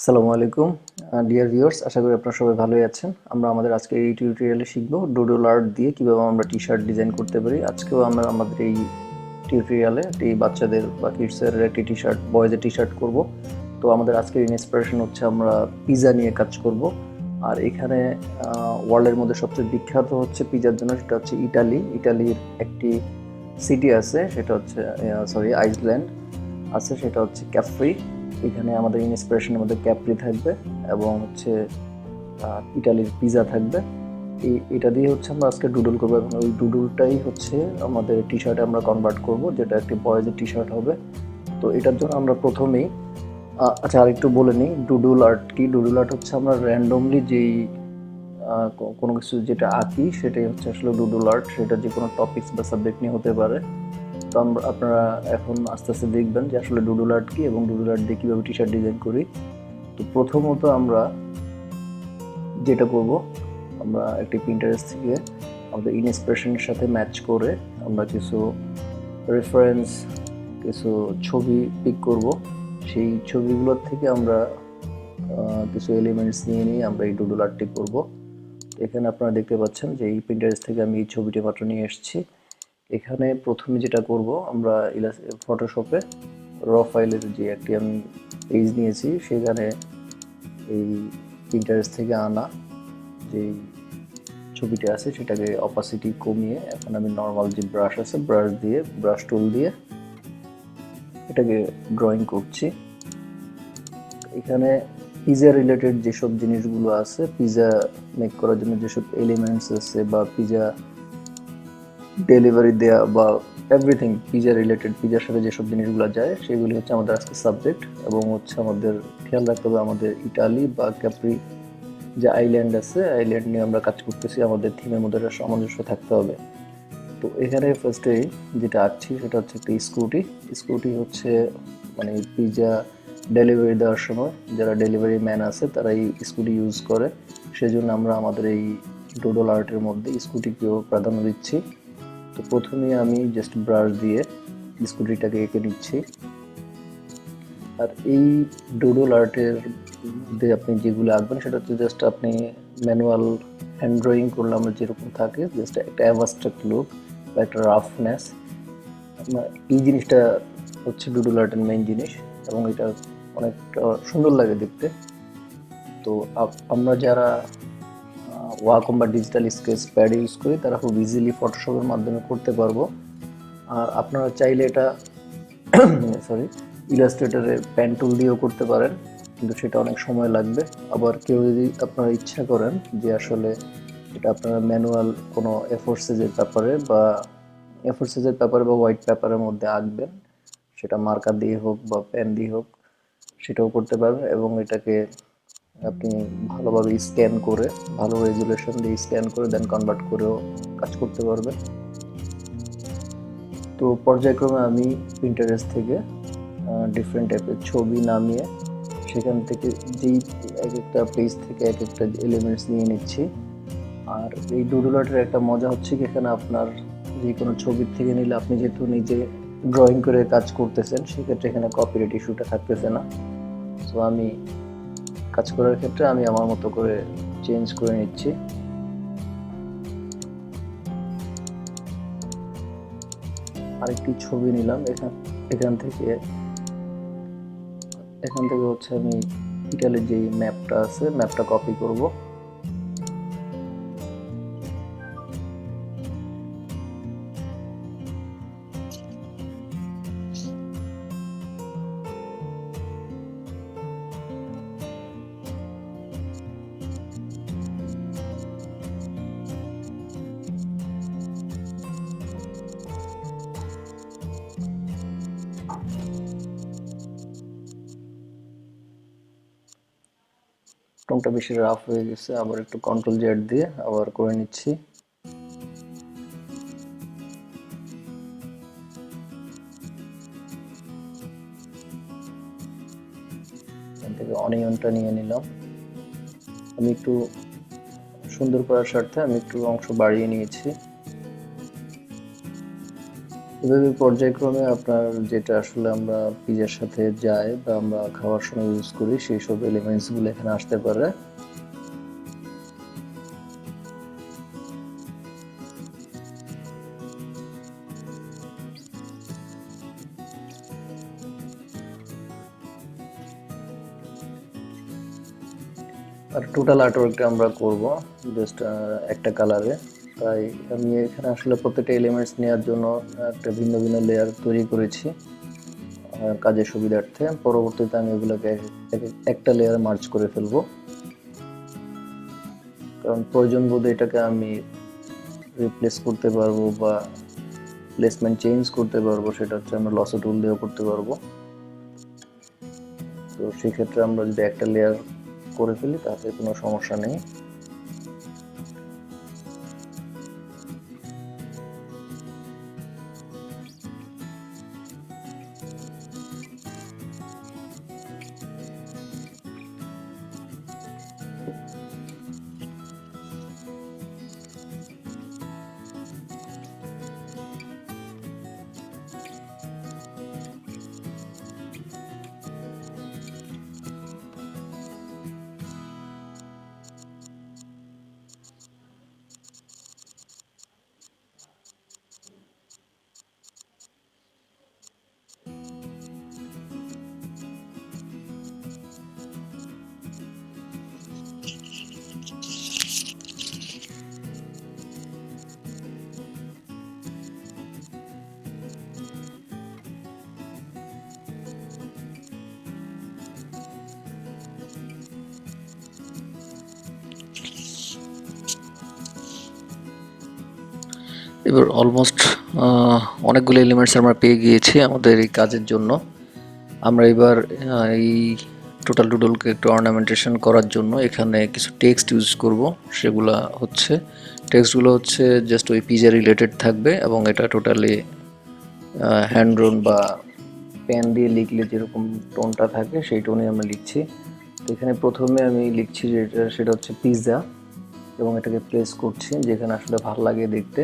আসসালামু আলাইকুম dear viewers, আশা করি আপনারা সবাই ভালোই আছেন। আমরা আমাদের আজকের এই টিউটোরিয়ালে শিখব ডুডল আর্ট দিয়ে কিভাবে আমরা টি-শার্ট ডিজাইন করতে পারি। আজকেও আমরা আমাদের এই টিউটোরিয়ালে একটি বাচ্চাদের বা কিডসের একটি টি-শার্ট, বয়েজের টি-শার্ট করব। তো আমাদের আজকের ইন্সপিরেশন হচ্ছে আমরা পিজা নিয়ে কাজ করব। আর এখানে ওয়ার্ল্ডের মধ্যে সবচেয়ে বিখ্যাত হচ্ছে পিজার জন্য, সেটা হচ্ছে ইটালি। ইটালির একটি সিটি আছে, সেটা হচ্ছে আইসল্যান্ড আছে, সেটা হচ্ছে ক্যাপ্রি। এখানে আমাদের ইন্সপিরেশনের মধ্যে ক্যাপ্রি থাকবে এবং হচ্ছে ইটালির পিজা থাকবে। এটা দিয়ে হচ্ছে আমরা আজকে ডুডল করবো এবং ওই ডুডলটাই হচ্ছে আমাদের টি শার্টে আমরা কনভার্ট করব, যেটা একটি বয়েজের টি শার্ট হবে। তো এটার জন্য আমরা প্রথমেই আচ্ছা আরেকটু বলে নিই ডুডল আর্ট কি। ডুডল আর্ট হচ্ছে আমরা র্যান্ডমলি যেই কোনো কিছু যেটা আঁকি সেটাই হচ্ছে আসলে ডুডল আর্ট। সেটা যে কোনো টপিকস বা সাবজেক্ট নিয়ে হতে পারে। তো আপনারা এখন আস্তে আস্তে দেখবেন যে আসলে ডুডল আর্ট কি এবং ডুডল আর্ট দিয়ে কীভাবে টি শার্ট ডিজাইন করি। তো প্রথমত আমরা যেটা করব, আমরা একটি প্রিন্টারেস্ট থেকে আমাদের ইন্সপিরেশনের সাথে ম্যাচ করে আমরা কিছু রেফারেন্স, কিছু ছবি পিক করব। সেই ছবিগুলোর থেকে আমরা কিছু এলিমেন্টস নিয়ে আমরা এই ডুডল আর্টটি করব। এখানে আপনারা দেখতে পাচ্ছেন যে এই প্রিন্টারেস্ট থেকে আমি এই ছবিটি মাত্র নিয়ে এসেছি। এখানে প্রথমে যেটা করব, আমরা ফটোশপে র ফাইলের যে একটি আমি পেজ নিয়েছি, সেখানে এই প্রিন্টারেস্ট থেকে আনা যে ছবিটা আছে সেটাকে অপাসিটি কমিয়ে এখন আমি নর্মাল যে ব্রাশ আছে ব্রাশ টুল দিয়ে এটাকে ড্রয়িং করছি। এখানে পিজা রিলেটেড যেসব জিনিসগুলো আছে, পিজা মেক করার জন্য যেসব এলিমেন্টস আছে বা পিজা ডেলিভারি দেয়া বা এভরিথিং পিজা রিলেটেড, পিজার সাথে যেসব জিনিসগুলো যায় সেগুলি হচ্ছে আমাদের আজকে সাবজেক্ট। এবং হচ্ছে আমাদের খেয়াল রাখতে হবে আমাদের ইটালি বা ক্যাপ্রি যে আইল্যান্ড আছে, আইল্যান্ড নিয়ে আমরা কাজ করতেছি, আমাদের থিমের মধ্যে সামঞ্জস্য থাকতে হবে। তো এখানে ফার্স্টে যেটা আঁকছি সেটা হচ্ছে একটা স্কুটি হচ্ছে মানে পিজা ডেলিভারি দেওয়ার সময় যারা ডেলিভারি ম্যান আছে তারা এই স্কুটি ইউজ করে, সেজন্য আমরা আমাদের এই ডুডল আর্টের মধ্যে স্কুটিকেও প্রাধান্য দিচ্ছি। তো প্রথমে আমি জাস্ট ব্রাশ দিয়ে স্কুটিটাকে এঁকে নিচ্ছি। আর এই ডুডল আর্টের মধ্যে আপনি যেগুলো আঁকবেন সেটা হচ্ছে জাস্ট আপনি ম্যানুয়াল হ্যান্ড ড্রয়িং করলে আমরা যেরকম থাকে, জাস্ট একটা অ্যাবস্ট্রাক্ট লুক বা একটা রাফনেস, এই জিনিসটা হচ্ছে ডুডল আর্টের মেইন জিনিস এবং এটা অনেকটা সুন্দর লাগে দেখতে। তো আমরা যারা ওয়াকম বা ডিজিটাল স্কেচ প্যাড ইউজ করি তারা খুব ইজিলি ফটোশপের মাধ্যমে করতে পারবো। আর আপনারা চাইলে এটা ইলাস্ট্রেটরের পেন টুল দিয়েও করতে পারেন, কিন্তু সেটা অনেক সময় লাগবে। আবার কেউ যদি আপনারা ইচ্ছা করেন যে আসলে এটা আপনারা ম্যানুয়াল কোনো এ4 সাইজের পেপারে বা হোয়াইট পেপারের মধ্যে আঁকবেন, সেটা মার্কার দিয়ে হোক বা পেন দিয়ে হোক, সেটাও করতে পারবেন। এবং এটাকে আপনি ভালোভাবে স্ক্যান করে, ভালো রেজুলেশন দিয়ে স্ক্যান করে দেন কনভার্ট করেও কাজ করতে পারবেন। তো পর্যায়ক্রমে আমি প্রিন্টারেস্ট থেকে ডিফারেন্ট টাইপের ছবি নামিয়ে সেখান থেকে যেই এক একটা পেজ থেকে এক একটা এলিমেন্টস নিয়ে নিচ্ছি। আর এই ডুডল আর্টের একটা মজা হচ্ছে কি, এখানে আপনার যে কোনো ছবির থেকে নিলে আপনি যেহেতু নিজে ড্রয়িং করে কাজ করতেছেন, সেক্ষেত্রে এখানে কপিরাইট ইস্যুটা থাকতেছে না। সো আমি কাজ করার ক্ষেত্রে আমি আমার মতো করে চেঞ্জ করে নিচ্ছি। আরেকটি ছবি নিলাম, এখান থেকে হচ্ছে আমি ইটালির যে ম্যাপটা আছে ম্যাপটা কপি করব। রংটা বেশি রাফ হয়ে গেছে, আবার একটু কন্ট্রোল জেড দিয়ে আবার করে নিচ্ছি। এখান থেকে অনিয়নটা নিয়ে নিলাম। আমি একটু সুন্দর করার স্বার্থে আমি একটু অংশ বাড়িয়ে নিয়েছি। এভাবে পর্যায়ক্রমে আপনার যেটা আসলে আমরা পিজার সাথে যায় বা আমরা খাওয়ার সময় ইউজ করি সেই সব এলিমেন্টসগুলো এখানে আসতে পারে। আর টোটাল আর্টওয়ার্কটা আমরা করব জাস্ট একটা কালারে, তাই আমি এখানে আসলে প্রত্যেকটা এলিমেন্টস নেওয়ার জন্য একটা ভিন্ন ভিন্ন লেয়ার তৈরি করেছি কাজের সুবিধার্থে। পরবর্তীতে আমি এগুলোকে একটা লেয়ার মার্জ করে ফেলবো, কারণ প্রয়োজন বোধে এটাকে আমি রিপ্লেস করতে পারবো বা প্লেসমেন্ট চেঞ্জ করতে পারবো, সেটা হচ্ছে আমরা লসো টুল দিয়েও করতে পারবো। তো সেক্ষেত্রে আমরা যদি একটা লেয়ার করে ফেলি তাতে কোনো সমস্যা নেই। এবার অলমোস্ট অনেকগুলো এলিমেন্টস আমরা পেয়ে গিয়েছি আমাদের এই কাজের জন্য। আমরা এবার এই টোটাল ডুডলকে একটু অর্নামেন্টেশন করার জন্য এখানে কিছু টেক্সট ইউজ করব। সেগুলো হচ্ছে টেক্সটগুলো হচ্ছে জাস্ট ওই পিজা রিলেটেড থাকবে এবং এটা টোটালি হ্যান্ড ড্রোন বা পেন দিয়ে লিখলে যেরকম টোনটা থাকে সেই টোনে আমরা লিখছি। তো এখানে প্রথমে আমি লিখছি সেটা হচ্ছে পিৎজা এবং এটাকে প্লেস করছি যেখানে আসলে ভালো লাগে দেখতে।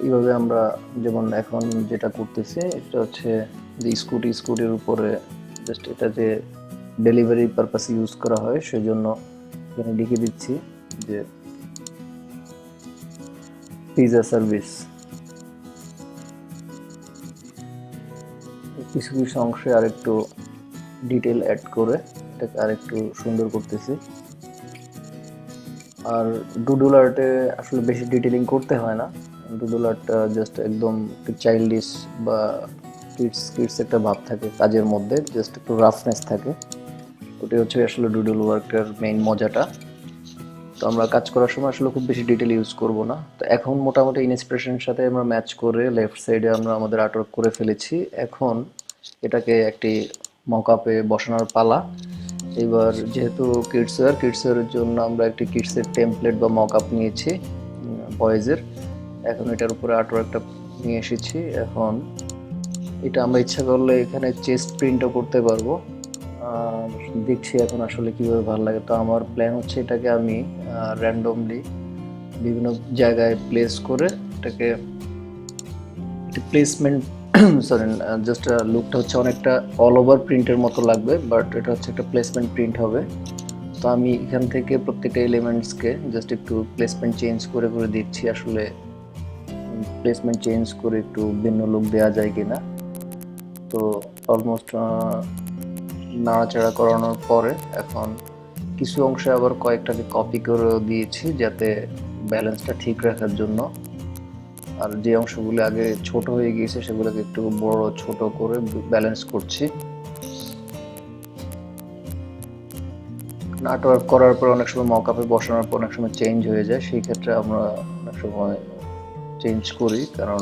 এইভাবে আমরা যেমন এখন যেটা করতেছি এটা হচ্ছে যে স্কুটির উপরে জাস্ট এটা যে ডেলিভারি পারপাসে ইউজ করা হয় সেজন্য এখানে লিখে দিচ্ছি যে পিৎজা সার্ভিস। কিছু কিছু অংশে আরেকটু ডিটেল অ্যাড করে এটাকে আরেকটু সুন্দর করতেছি। আর ডুডল আর্টে আসলে বেশি ডিটেলিং করতে হয় না, ডুডল আর্টটা জাস্ট একদম চাইল্ডিশ বা কিডস একটা ভাব থাকে কাজের মধ্যে, জাস্ট একটু রাফনেস থাকে। ওটাই হচ্ছে আসলে ডুডল ওয়ার্কের মেইন মজাটা। তো আমরা কাজ করার সময় আসলে খুব বেশি ডিটেল ইউজ করব না। তো এখন মোটামুটি ইন্সপিরেশনের সাথে আমরা ম্যাচ করে লেফট সাইডে আমরা আমাদের আর্টওয়ার্ক করে ফেলেছি। এখন এটাকে একটি মকআপে বসানোর পালা। এবার যেহেতু কিডসের জন্য আমরা একটি কিডসের টেমপ্লেট বা মকআপ নিয়েছি বয়েজের। এখন এটার উপরে আর্টওয়ার্কটা নিয়ে এসেছি। এখন এটা আমরা ইচ্ছা করলে এখানে চেস্ট প্রিন্টও করতে পারবো। দেখছি এখন আসলে কীভাবে ভালো লাগে। তো আমার প্ল্যান হচ্ছে এটাকে আমি র্যান্ডমলি বিভিন্ন জায়গায় প্লেস করে এটাকে প্লেসমেন্ট সরি জাস্ট লুকটা হচ্ছে অনেকটা অল ওভার প্রিন্টের মতো লাগবে, বাট এটা হচ্ছে একটা প্লেসমেন্ট প্রিন্ট হবে। তো আমি এখান থেকে প্রত্যেকটা এলিমেন্টসকে জাস্ট একটু প্লেসমেন্ট চেঞ্জ করে করে দিচ্ছি, আসলে প্লেসমেন্ট চেঞ্জ করে একটু ভিন্ন লুক দেওয়া যায় কিনা। তো অলমোস্ট নাড়াচাড়া করানোর পরে এখন কিছু অংশে আবার কয়েকটাকে কপি করেও দিয়েছি যাতে ব্যালেন্সটা ঠিক রাখার জন্য। আর যে অংশগুলো আগে ছোট হয়ে গিয়েছে সেগুলোকে একটু বড় ছোট করে ব্যালেন্স করছি। আর্টওয়ার্ক করার পর অনেক সময় মকআপে বসানোর পর অনেক সময় চেঞ্জ হয়ে যায়, সেই ক্ষেত্রে আমরা অনেক সময় চেঞ্জ করি, কারণ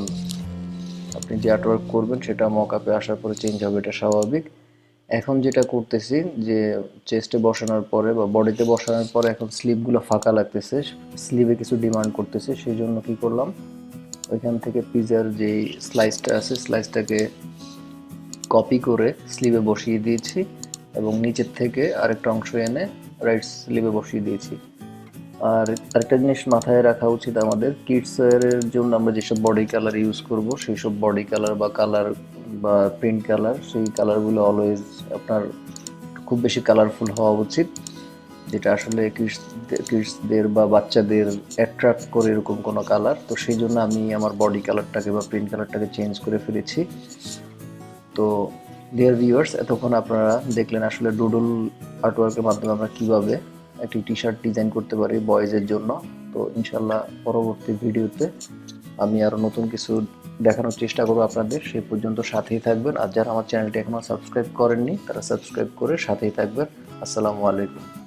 আপনি যে আর্টওয়ার্ক করবেন সেটা মকআপে আসার পরে চেঞ্জ হবে, এটা স্বাভাবিক। এখন যেটা করতেছি যে চেস্টে বসানোর পরে বা বডিতে বসানোর পরে এখন স্লিভগুলো ফাঁকা লাগতেছে, স্লিভে কিছু ডিমান্ড করতেছে, সেই জন্য কী করলাম ওইখান থেকে পিজার যেই স্লাইসটা আছে স্লাইসটাকে কপি করে স্লিভে বসিয়ে দিয়েছি এবং নিচের থেকে আরেকটা অংশ এনে রাইট স্লিভে বসিয়ে দিয়েছি। আর আরেকটা জিনিস মাথায় রাখা উচিত আমাদের, কিডসের জন্য আমরা যেসব বডি কালার ইউজ করব সেই সব বডি কালার বা প্রিন্ট কালার, সেই কালারগুলো অলওয়েজ আপনার খুব বেশি কালারফুল হওয়া উচিত, যেটা আসলে কিডসদের বা বাচ্চাদের অ্যাট্রাক্ট করে এরকম কোনো কালার। তো সেই জন্য আমি আমার বডি কালারটাকে বা প্রিন্ট কালারটাকে চেঞ্জ করে ফেলেছি। তো ডিয়ার ভিউয়ার্স, এতক্ষণ আপনারা দেখলেন আসলে ডুডল আর্টওয়ার্কের মাধ্যমে আমরা কিভাবে একটি টি শার্ট ডিজাইন করতে পারি বয়েজের জন্য। তো ইনশাল্লাহ পরবর্তী ভিডিওতে আমি আরও নতুন কিছু দেখানোর চেষ্টা করবো আপনাদের। সেই পর্যন্ত সাথেই থাকবেন, আর যারা আমার চ্যানেলটি এখনও সাবস্ক্রাইব করেননি তারা সাবস্ক্রাইব করে সাথেই থাকবেন। আসসালামু আলাইকুম।